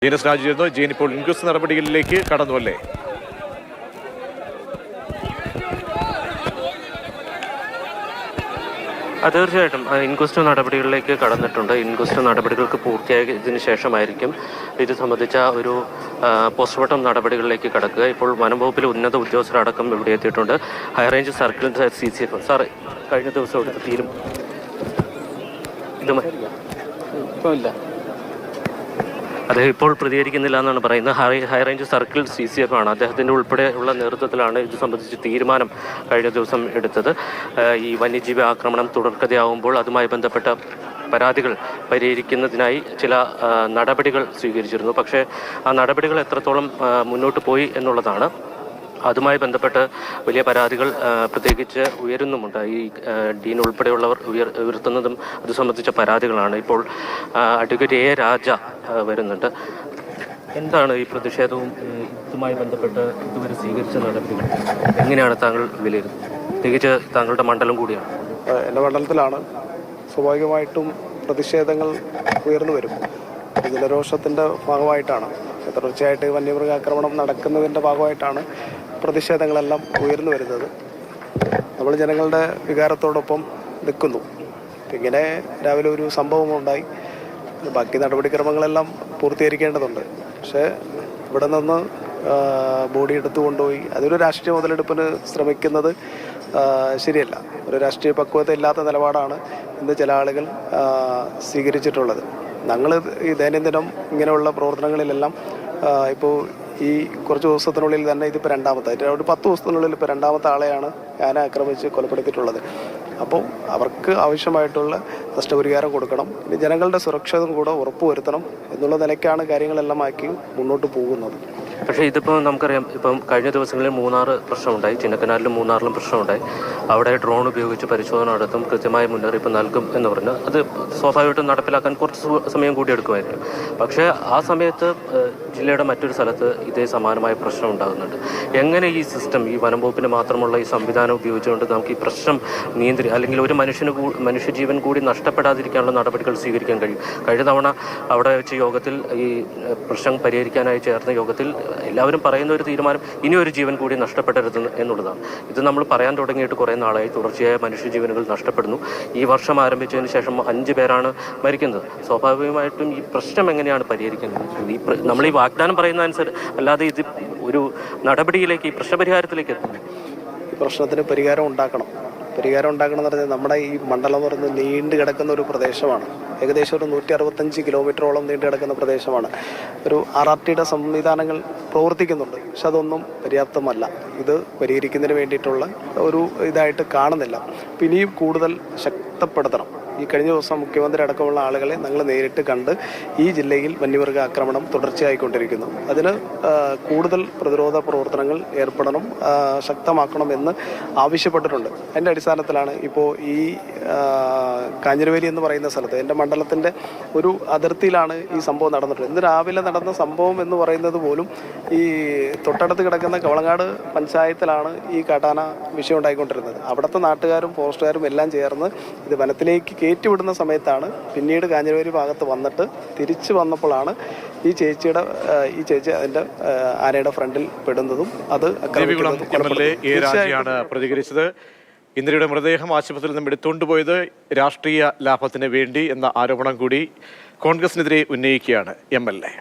Genus Raju gene ഇപ്പോൾ inquest നടപടികളിലേക്ക് കടന്നു അല്ലേ? തീർച്ചയായിട്ടും ഇൻക്വസ്റ്റ് നടപടികളിലേക്ക് കടന്നിട്ടുണ്ട്. ഇൻക്വസ്റ്റ് നടപടികൾക്ക് പൂർത്തിയായതിനു ശേഷമായിരിക്കും ഇത് സംബന്ധിച്ച ഒരു പോസ്റ്റ്മോർട്ടം നടപടികളിലേക്ക് കടക്കുക. ഇപ്പോൾ വനം വകുപ്പിലെ ഉന്നത ഉദ്യോഗസ്ഥരടക്കം ഇവിടെ എത്തിയിട്ടുണ്ട്. ഹൈറേഞ്ച് സർക്കിൾ CCF സാർ കഴിഞ്ഞ ദിവസം എടുത്ത അദ്ദേഹം ഇപ്പോൾ പ്രതികരിക്കുന്നില്ല എന്നാണ് പറയുന്നത്. ഹൈറേഞ്ച് സർക്കിൾ CCF ആണ്. അദ്ദേഹത്തിൻ്റെ ഉൾപ്പെടെയുള്ള നേതൃത്വത്തിലാണ് ഇത് സംബന്ധിച്ച് തീരുമാനം കഴിഞ്ഞ ദിവസം എടുത്തത്. ഈ വന്യജീവി ആക്രമണം തുടർക്കഥയാവുമ്പോൾ അതുമായി ബന്ധപ്പെട്ട പരാതികൾ പരിഹരിക്കുന്നതിനായി ചില നടപടികൾ സ്വീകരിച്ചിരുന്നു. പക്ഷേ ആ നടപടികൾ എത്രത്തോളം മുന്നോട്ട് പോയി എന്നുള്ളതാണ്. അതുമായി ബന്ധപ്പെട്ട് വലിയ പരാതികൾ പ്രത്യേകിച്ച് ഉയരുന്നുമുണ്ട്. ഈ ഡീൻ ഉൾപ്പെടെയുള്ളവർ ഉയർത്തുന്നതും അത് സംബന്ധിച്ച പരാതികളാണ്. ഇപ്പോൾ അഡ്വക്കേറ്റ് A. രാജ വരുന്നുണ്ട്. എന്താണ് ഈ പ്രതിഷേധവും ഇതുമായി ബന്ധപ്പെട്ട് ഇതുവരെ സ്വീകരിച്ച നടപടികൾ എങ്ങനെയാണ് താങ്കൾ വിലയിരുത്തുന്നത്? പ്രത്യേകിച്ച് താങ്കളുടെ മണ്ഡലം കൂടിയാണ്. എൻ്റെ മണ്ഡലത്തിലാണ്. സ്വാഭാവികമായിട്ടും പ്രതിഷേധങ്ങൾ ഉയർന്നു വരും. ജലരോഷത്തിൻ്റെ ഭാഗമായിട്ടാണ്, തുടർച്ചയായിട്ട് വന്യമൃഗാക്രമണം നടക്കുന്നതിൻ്റെ ഭാഗമായിട്ടാണ് പ്രതിഷേധങ്ങളെല്ലാം ഉയർന്നു വരുന്നത്. നമ്മൾ ജനങ്ങളുടെ വികാരത്തോടൊപ്പം നിൽക്കുന്നു. ഇങ്ങനെ രാവിലെ ഒരു സംഭവമുണ്ടായി, ബാക്കി നടപടിക്രമങ്ങളെല്ലാം പൂർത്തീകരിക്കേണ്ടതുണ്ട്. പക്ഷേ ഇവിടെ നിന്ന് ബോഡി എടുത്തു കൊണ്ടുപോയി അതൊരു രാഷ്ട്രീയ മുതലെടുപ്പിന് ശ്രമിക്കുന്നത് ശരിയല്ല. ഒരു രാഷ്ട്രീയ പക്വത ഇല്ലാത്ത നിലപാടാണ് ഇന്ന് ചില ആളുകൾ സ്വീകരിച്ചിട്ടുള്ളത്. ഞങ്ങൾ ഈ ദൈനംദിനം ഇങ്ങനെയുള്ള പ്രവർത്തനങ്ങളിലെല്ലാം ഇപ്പോൾ ഈ കുറച്ച് ദിവസത്തിനുള്ളിൽ തന്നെ ഇതിപ്പോൾ രണ്ടാമത്തെ ഒരു 10 ദിവസത്തിനുള്ളിൽ ഇപ്പോൾ രണ്ടാമത്തെ ആളെയാണ് ഞാൻ ആക്രമിച്ച് കൊലപ്പെടുത്തിയിട്ടുള്ളത്. അപ്പോൾ അവർക്ക് ആവശ്യമായിട്ടുള്ള നഷ്ടപരിഹാരം കൊടുക്കണം. ഇനി ജനങ്ങളുടെ സുരക്ഷിതം കൂടെ ഉറപ്പുവരുത്തണം എന്നുള്ള നിലയ്ക്കാണ് കാര്യങ്ങളെല്ലാം ആക്കി മുന്നോട്ട് പോകുന്നത്. പക്ഷേ ഇതിപ്പോൾ നമുക്കറിയാം, ഇപ്പം കഴിഞ്ഞ ദിവസങ്ങളിൽ മൂന്നാർ പ്രശ്നമുണ്ടായി, ചിന്നക്കനാലിലും മൂന്നാറിലും പ്രശ്നമുണ്ടായി. അവിടെ ഡ്രോൺ ഉപയോഗിച്ച് പരിശോധന നടത്തും, കൃത്യമായ മുന്നറിയിപ്പ് നൽകും എന്ന് പറഞ്ഞു. അത് സ്വാഭാവികമായിട്ടും നടപ്പിലാക്കാൻ കുറച്ച് സമയം കൂടി എടുക്കുമായിരിക്കും. പക്ഷേ ആ സമയത്ത് ജില്ലയുടെ മറ്റൊരു സ്ഥലത്ത് ഇതേ സമാനമായ പ്രശ്നം ഉണ്ടാകുന്നുണ്ട്. എങ്ങനെ ഈ സിസ്റ്റം, ഈ വനം വകുപ്പിന് മാത്രമുള്ള ഈ സംവിധാനം ഉപയോഗിച്ചുകൊണ്ട് നമുക്ക് ഈ പ്രശ്നം അല്ലെങ്കിൽ ഒരു മനുഷ്യജീവൻ കൂടി നഷ്ടപ്പെടാതിരിക്കാനുള്ള നടപടികൾ സ്വീകരിക്കാൻ കഴിയും? കഴിഞ്ഞ തവണ അവിടെ വെച്ച് യോഗത്തിൽ, ഈ പ്രശ്നം പരിഹരിക്കാനായി ചേർന്ന യോഗത്തിൽ എല്ലാവരും പറയുന്ന ഒരു തീരുമാനം ഇനിയൊരു ജീവൻ കൂടി നഷ്ടപ്പെടരുത് എന്നുള്ളതാണ്. ഇത് നമ്മൾ പറയാൻ തുടങ്ങിയിട്ട് കുറേ നാളായി. തുടർച്ചയായ മനുഷ്യജീവനുകൾ നഷ്ടപ്പെടുന്നു. ഈ വർഷം ആരംഭിച്ചതിന് ശേഷം 5 പേരാണ് മരിക്കുന്നത്. സ്വാഭാവികമായിട്ടും ഈ പ്രശ്നം എങ്ങനെയാണ് പരിഹരിക്കുന്നത്? നമ്മൾ ഈ വാഗ്ദാനം പറയുന്ന അനുസരിച്ച് അല്ലാതെ ഇത് ഒരു നടപടിയിലേക്ക്, ഈ പ്രശ്നപരിഹാരത്തിലേക്ക് എത്തുന്നു. ഈ പ്രശ്നത്തിന് പരിഹാരം ഉണ്ടാക്കണം എന്ന് പറഞ്ഞാൽ നമ്മുടെ ഈ മണ്ഡലം എന്ന് പറയുന്നത് നീണ്ടു കിടക്കുന്ന ഒരു പ്രദേശമാണ്. ഏകദേശം ഒരു 165 കിലോമീറ്ററോളം നീണ്ടു കിടക്കുന്ന പ്രദേശമാണ്. ഒരു RRTയുടെ സംവിധാനങ്ങൾ പ്രവർത്തിക്കുന്നുണ്ട്, പക്ഷെ അതൊന്നും പര്യാപ്തമല്ല. ഇത് പരിഹരിക്കുന്നതിന് വേണ്ടിയിട്ടുള്ള ഒരു ഇതായിട്ട് കാണുന്നില്ല. ഇനിയും കൂടുതൽ ശക്തപ്പെടുത്തണം. ഈ കഴിഞ്ഞ ദിവസം മുഖ്യമന്ത്രി അടക്കമുള്ള ആളുകളെ ഞങ്ങൾ നേരിട്ട് കണ്ട് ഈ ജില്ലയിൽ വന്യമൃഗ ആക്രമണം തുടർച്ചയായിക്കൊണ്ടിരിക്കുന്നു, അതിന് കൂടുതൽ പ്രതിരോധ പ്രവർത്തനങ്ങൾ ഏർപ്പെടണം, ശക്തമാക്കണമെന്ന് ആവശ്യപ്പെട്ടിട്ടുണ്ട്. അതിൻ്റെ അടിസ്ഥാനത്തിലാണ് ഇപ്പോൾ ഈ കാഞ്ഞിരവേലി എന്ന് പറയുന്ന സ്ഥലത്ത്, എൻ്റെ മണ്ഡലത്തിൻ്റെ ഒരു അതിർത്തിയിലാണ് ഈ സംഭവം നടന്നിട്ടുള്ളത്. ഇന്ന് രാവിലെ നടന്ന സംഭവം എന്ന് പറയുന്നത് പോലും ഈ തൊട്ടടുത്ത് കിടക്കുന്ന കവളങ്ങാട് പഞ്ചായത്തിലാണ് ഈ കാട്ടാന വിഷയം ഉണ്ടായിക്കൊണ്ടിരുന്നത്. അവിടുത്തെ നാട്ടുകാരും ഫോറസ്റ്റുകാരും എല്ലാം ചേർന്ന് ഇത് വനത്തിലേക്ക് കയറ്റിവിടുന്ന സമയത്താണ് പിന്നീട് കാഞ്ഞിരവേലി ഭാഗത്ത് വന്നിട്ട് തിരിച്ചു വന്നപ്പോഴാണ് ഈ ചേച്ചി അതിൻ്റെ ആനയുടെ ഫ്രണ്ടിൽ പെടുന്നതും അത് പ്രതികരിച്ചത്. ഇന്ദിരയുടെ മൃതദേഹം ആശുപത്രിയിൽ നിന്നും എടുത്തുകൊണ്ടുപോയത് രാഷ്ട്രീയ ലാഭത്തിന് വേണ്ടി എന്ന ആരോപണം കൂടി കോൺഗ്രസിനെതിരെ ഉന്നയിക്കുകയാണ് MLA.